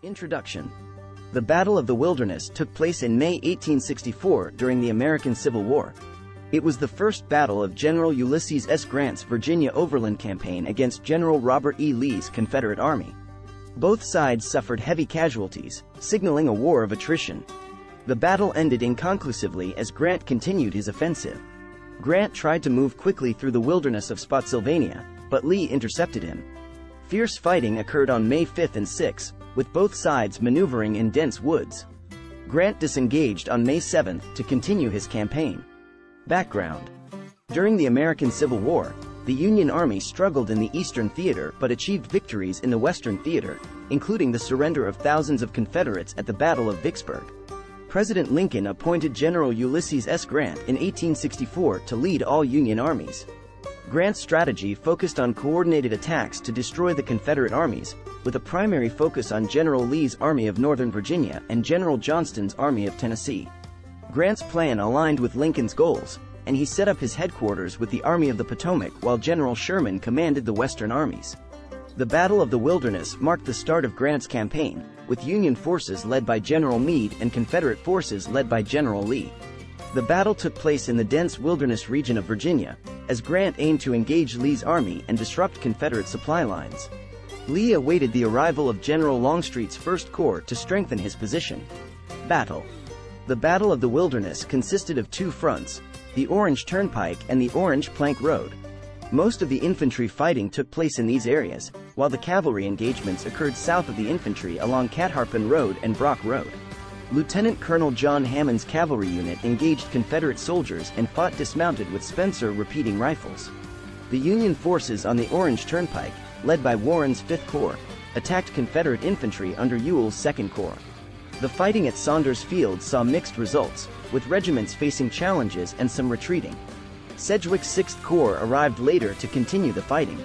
Introduction. The Battle of the Wilderness took place in May 1864 during the American Civil War. It was the first battle of General Ulysses S. Grant's Virginia Overland Campaign against General Robert E. Lee's Confederate Army. Both sides suffered heavy casualties, signaling a war of attrition. The battle ended inconclusively as Grant continued his offensive. Grant tried to move quickly through the wilderness of Spotsylvania, but Lee intercepted him. Fierce fighting occurred on May 5 and 6, with both sides maneuvering in dense woods. Grant disengaged on May 7 to continue his campaign. Background. During the American Civil War, the Union Army struggled in the Eastern Theater but achieved victories in the Western Theater, including the surrender of thousands of Confederates at the Battle of Vicksburg. President Lincoln appointed General Ulysses S. Grant in 1864 to lead all Union armies. Grant's strategy focused on coordinated attacks to destroy the Confederate armies, with a primary focus on General Lee's Army of Northern Virginia and General Johnston's Army of Tennessee. Grant's plan aligned with Lincoln's goals, and he set up his headquarters with the Army of the Potomac while General Sherman commanded the Western armies. The Battle of the Wilderness marked the start of Grant's campaign, with Union forces led by General Meade and Confederate forces led by General Lee. The battle took place in the dense wilderness region of Virginia, as Grant aimed to engage Lee's army and disrupt Confederate supply lines. Lee awaited the arrival of General Longstreet's First Corps to strengthen his position. Battle. The Battle of the Wilderness consisted of two fronts, the Orange Turnpike and the Orange Plank Road. Most of the infantry fighting took place in these areas, while the cavalry engagements occurred south of the infantry along Catharpin Road and Brock Road. Lieutenant Colonel John Hammond's cavalry unit engaged Confederate soldiers and fought dismounted with Spencer repeating rifles. The Union forces on the Orange Turnpike, led by Warren's 5th Corps, attacked Confederate infantry under Ewell's 2nd Corps. The fighting at Saunders Field saw mixed results, with regiments facing challenges and some retreating. Sedgwick's 6th Corps arrived later to continue the fighting.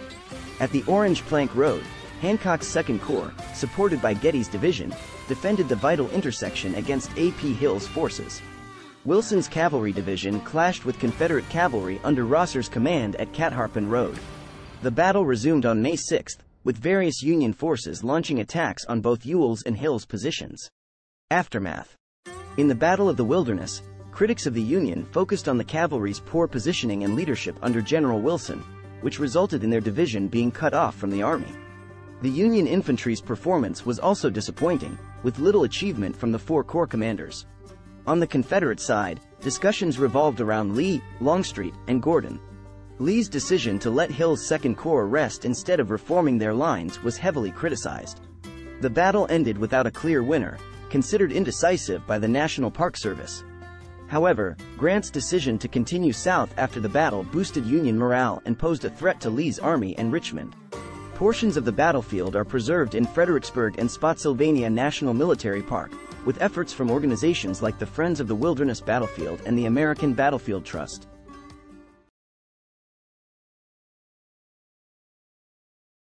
At the Orange Plank Road, Hancock's 2nd Corps, supported by Getty's division, defended the vital intersection against A.P. Hill's forces. Wilson's cavalry division clashed with Confederate cavalry under Rosser's command at Catharpin Road. The battle resumed on May 6, with various Union forces launching attacks on both Ewell's and Hill's positions. Aftermath. In the Battle of the Wilderness, critics of the Union focused on the cavalry's poor positioning and leadership under General Wilson, which resulted in their division being cut off from the army. The Union infantry's performance was also disappointing, with little achievement from the 4 corps commanders. On the Confederate side, discussions revolved around Lee, Longstreet, and Gordon. Lee's decision to let Hill's 2nd Corps rest instead of reforming their lines was heavily criticized. The battle ended without a clear winner, considered indecisive by the National Park Service. However, Grant's decision to continue south after the battle boosted Union morale and posed a threat to Lee's army and Richmond. Portions of the battlefield are preserved in Fredericksburg and Spotsylvania National Military Park, with efforts from organizations like the Friends of the Wilderness Battlefield and the American Battlefield Trust.